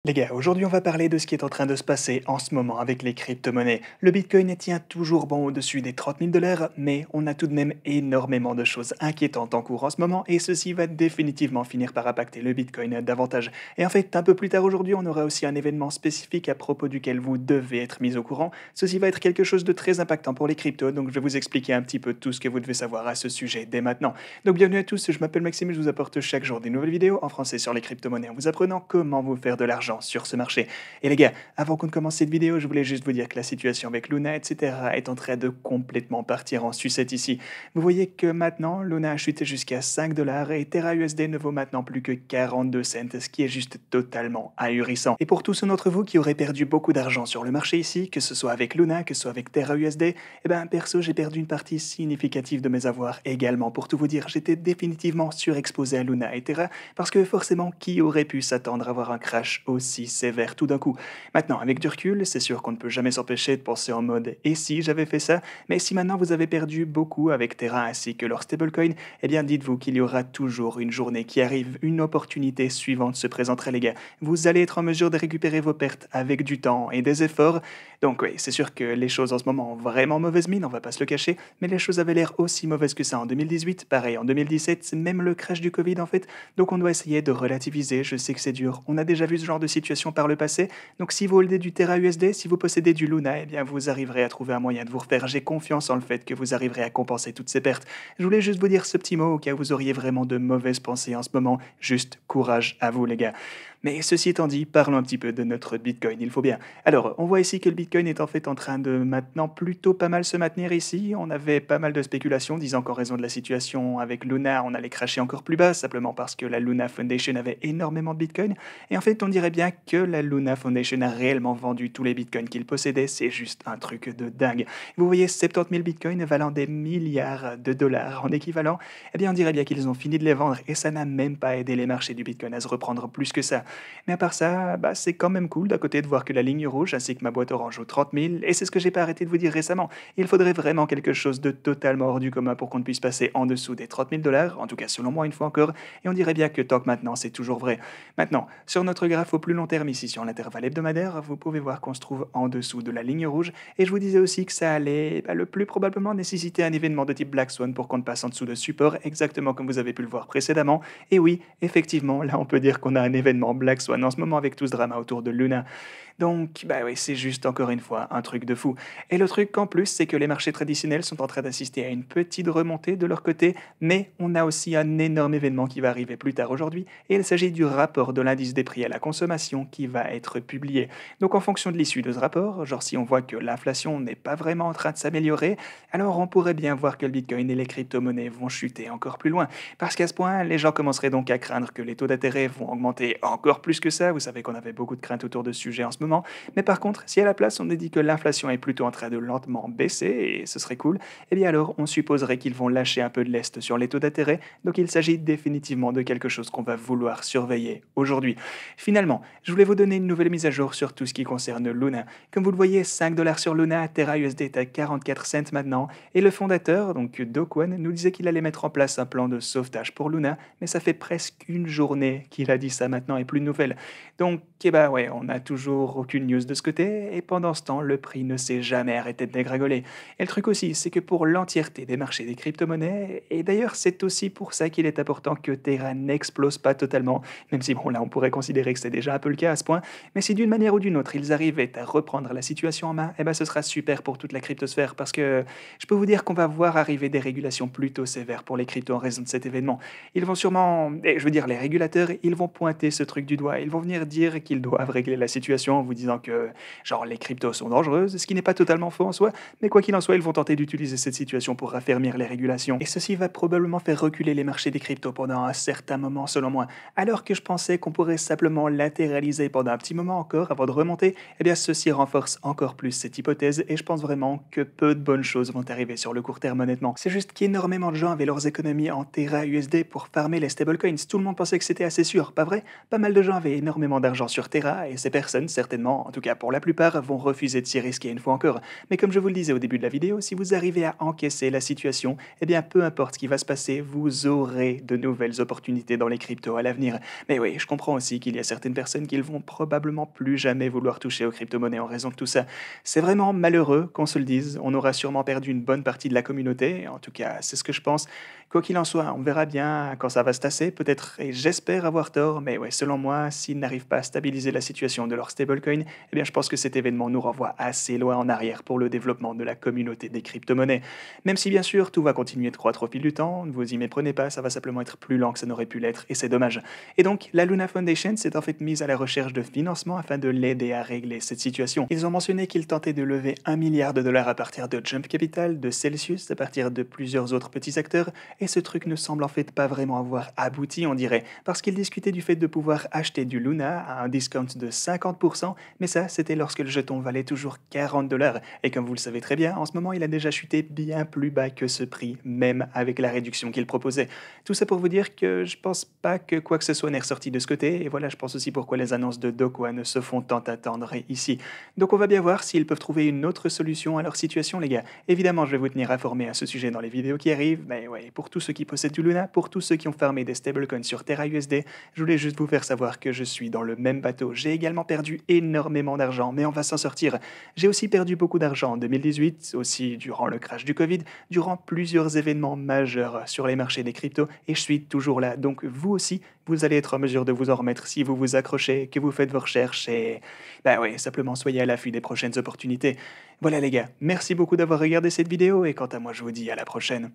Les gars, aujourd'hui on va parler de ce qui est en train de se passer en ce moment avec les crypto-monnaies. Le Bitcoin tient toujours bon au-dessus des 30 000 dollars, mais on a tout de même énormément de choses inquiétantes en cours en ce moment et ceci va définitivement finir par impacter le Bitcoin davantage. Et en fait, un peu plus tard aujourd'hui, on aura aussi un événement spécifique à propos duquel vous devez être mis au courant. Ceci va être quelque chose de très impactant pour les cryptos, donc je vais vous expliquer un petit peu tout ce que vous devez savoir à ce sujet dès maintenant. Donc bienvenue à tous, je m'appelle Maxime et je vous apporte chaque jour des nouvelles vidéos en français sur les crypto-monnaies en vous apprenant comment vous faire de l'argent sur ce marché. Et les gars, avant qu'on ne commence cette vidéo, je voulais juste vous dire que la situation avec Luna, etc., est en train de complètement partir en sucette ici. Vous voyez que maintenant, Luna a chuté jusqu'à 5 dollars et Terra USD ne vaut maintenant plus que 42 cents, ce qui est juste totalement ahurissant. Et pour tous ceux d'entre vous qui auraient perdu beaucoup d'argent sur le marché ici, que ce soit avec Luna, que ce soit avec Terra USD, eh ben perso, j'ai perdu une partie significative de mes avoirs également. Pour tout vous dire, j'étais définitivement surexposé à Luna et Terra parce que forcément, qui aurait pu s'attendre à avoir un crash aussi sévère tout d'un coup? Maintenant, avec du recul, c'est sûr qu'on ne peut jamais s'empêcher de penser en mode «et si j'avais fait ça?» Mais si maintenant vous avez perdu beaucoup avec Terra ainsi que leur stablecoin, eh bien dites-vous qu'il y aura toujours une journée qui arrive, une opportunité suivante se présentera les gars. Vous allez être en mesure de récupérer vos pertes avec du temps et des efforts. Donc oui, c'est sûr que les choses en ce moment ont vraiment mauvaise mine, on va pas se le cacher, mais les choses avaient l'air aussi mauvaises que ça en 2018, pareil en 2017, même le crash du Covid en fait. Donc on doit essayer de relativiser, je sais que c'est dur, on a déjà vu ce genre de situation par le passé, donc si vous holdez du Terra USD, si vous possédez du Luna, eh bien vous arriverez à trouver un moyen de vous refaire. J'ai confiance en le fait que vous arriverez à compenser toutes ces pertes. Je voulais juste vous dire ce petit mot au cas où vous auriez vraiment de mauvaises pensées en ce moment. Juste courage à vous les gars. Mais ceci étant dit, parlons un petit peu de notre Bitcoin, il faut bien. Alors, on voit ici que le Bitcoin est en fait en train de maintenant plutôt pas mal se maintenir ici. On avait pas mal de spéculations disant qu'en raison de la situation avec Luna, on allait cracher encore plus bas, simplement parce que la Luna Foundation avait énormément de Bitcoin. Et en fait, on dirait bien que la Luna Foundation a réellement vendu tous les Bitcoins qu'il possédait. C'est juste un truc de dingue. Vous voyez 70 000 Bitcoins valant des milliards de dollars en équivalent. Eh bien, on dirait bien qu'ils ont fini de les vendre et ça n'a même pas aidé les marchés du Bitcoin à se reprendre plus que ça. Mais à part ça, bah, c'est quand même cool d'à côté de voir que la ligne rouge ainsi que ma boîte orange aux 30 000, et c'est ce que j'ai pas arrêté de vous dire récemment, il faudrait vraiment quelque chose de totalement hors du commun pour qu'on ne puisse passer en dessous des 30 000 dollars, en tout cas selon moi une fois encore, et on dirait bien que tant que maintenant c'est toujours vrai. Maintenant, sur notre graphe au plus long terme ici sur l'intervalle hebdomadaire, vous pouvez voir qu'on se trouve en dessous de la ligne rouge, et je vous disais aussi que ça allait le plus probablement nécessiter un événement de type Black Swan pour qu'on ne passe en dessous de support, exactement comme vous avez pu le voir précédemment, et oui, effectivement, là on peut dire qu'on a un événement Black Swan en ce moment avec tout ce drama autour de Luna. Donc, bah oui, c'est juste encore une fois un truc de fou. Et le truc en plus, c'est que les marchés traditionnels sont en train d'assister à une petite remontée de leur côté, mais on a aussi un énorme événement qui va arriver plus tard aujourd'hui, et il s'agit du rapport de l'indice des prix à la consommation qui va être publié. Donc en fonction de l'issue de ce rapport, genre si on voit que l'inflation n'est pas vraiment en train de s'améliorer, alors on pourrait bien voir que le Bitcoin et les crypto-monnaies vont chuter encore plus loin. Parce qu'à ce point, les gens commenceraient donc à craindre que les taux d'intérêt vont augmenter encore plus que ça. Vous savez qu'on avait beaucoup de craintes autour de ce sujet en ce moment. Mais par contre, si à la place on nous dit que l'inflation est plutôt en train de lentement baisser, et ce serait cool, eh bien alors on supposerait qu'ils vont lâcher un peu de lest sur les taux d'intérêt, donc il s'agit définitivement de quelque chose qu'on va vouloir surveiller aujourd'hui. Finalement, je voulais vous donner une nouvelle mise à jour sur tout ce qui concerne Luna. Comme vous le voyez, 5 dollars sur Luna, Terra USD est à 44 cents maintenant, et le fondateur, donc Do Kwon, nous disait qu'il allait mettre en place un plan de sauvetage pour Luna, mais ça fait presque une journée qu'il a dit ça maintenant et plus de nouvelles. Donc, eh ben ouais, on n'a toujours aucune news de ce côté, et pendant ce temps, le prix ne s'est jamais arrêté de dégringoler. Et le truc aussi, c'est que pour l'entièreté des marchés des crypto-monnaies, et d'ailleurs c'est aussi pour ça qu'il est important que Terra n'explose pas totalement, même si bon là on pourrait considérer que c'est déjà un peu le cas à ce point, mais si d'une manière ou d'une autre ils arrivaient à reprendre la situation en main, eh ben ce sera super pour toute la cryptosphère, parce que je peux vous dire qu'on va voir arriver des régulations plutôt sévères pour les cryptos en raison de cet événement. Ils vont sûrement, et je veux dire les régulateurs, ils vont pointer ce truc du doigt, ils vont venir dire qu'ils doivent régler la situation en vous disant que genre les cryptos sont dangereuses, ce qui n'est pas totalement faux en soi, mais quoi qu'il en soit, ils vont tenter d'utiliser cette situation pour raffermir les régulations. Et ceci va probablement faire reculer les marchés des cryptos pendant un certain moment selon moi. Alors que je pensais qu'on pourrait simplement latéraliser pendant un petit moment encore avant de remonter, eh bien ceci renforce encore plus cette hypothèse et je pense vraiment que peu de bonnes choses vont arriver sur le court terme honnêtement. C'est juste qu'énormément de gens avaient leurs économies en Terra USD pour farmer les stablecoins. Tout le monde pensait que c'était assez sûr, pas vrai? Pas mal de gens avaient énormément d'argent sur Terra et ces personnes, certainement, en tout cas pour la plupart, vont refuser de s'y risquer une fois encore. Mais comme je vous le disais au début de la vidéo, si vous arrivez à encaisser la situation, eh bien peu importe ce qui va se passer, vous aurez de nouvelles opportunités dans les cryptos à l'avenir. Mais oui, je comprends aussi qu'il y a certaines personnes qui ne vont probablement plus jamais vouloir toucher aux crypto-monnaies en raison de tout ça. C'est vraiment malheureux qu'on se le dise, on aura sûrement perdu une bonne partie de la communauté, en tout cas c'est ce que je pense. Quoi qu'il en soit, on verra bien quand ça va se tasser, peut-être, et j'espère avoir tort, mais ouais, selon moi, s'ils n'arrivent pas à stabiliser la situation de leur stablecoin, eh bien je pense que cet événement nous renvoie assez loin en arrière pour le développement de la communauté des crypto-monnaies. Même si bien sûr tout va continuer de croître au fil du temps, ne vous y méprenez pas, ça va simplement être plus lent que ça n'aurait pu l'être, et c'est dommage. Et donc, la Luna Foundation s'est en fait mise à la recherche de financement afin de l'aider à régler cette situation. Ils ont mentionné qu'ils tentaient de lever 1 milliard de dollars à partir de Jump Capital, de Celsius, à partir de plusieurs autres petits acteurs, et ce truc ne semble en fait pas vraiment avoir abouti, on dirait, parce qu'ils discutaient du fait de pouvoir acheter du Luna à un discount de 50%, mais ça, c'était lorsque le jeton valait toujours 40 dollars. Et comme vous le savez très bien, en ce moment, il a déjà chuté bien plus bas que ce prix, même avec la réduction qu'il proposait. Tout ça pour vous dire que je pense pas que quoi que ce soit n'est ressorti de ce côté, et voilà, je pense aussi pourquoi les annonces de Do Kwon se font tant attendre ici. Donc on va bien voir s'ils peuvent trouver une autre solution à leur situation, les gars. Évidemment, je vais vous tenir informé à ce sujet dans les vidéos qui arrivent, mais ouais, pour tous ceux qui possèdent du Luna, pour tous ceux qui ont farmé des stablecoins sur Terra USD, je voulais juste vous faire savoir que je suis dans le même bateau. J'ai également perdu énormément d'argent, mais on va s'en sortir. J'ai aussi perdu beaucoup d'argent en 2018, aussi durant le crash du Covid, durant plusieurs événements majeurs sur les marchés des cryptos, et je suis toujours là. Donc vous aussi, vous allez être en mesure de vous en remettre si vous vous accrochez, que vous faites vos recherches et... bah ouais, simplement soyez à l'affût des prochaines opportunités. Voilà les gars, merci beaucoup d'avoir regardé cette vidéo et quant à moi je vous dis à la prochaine.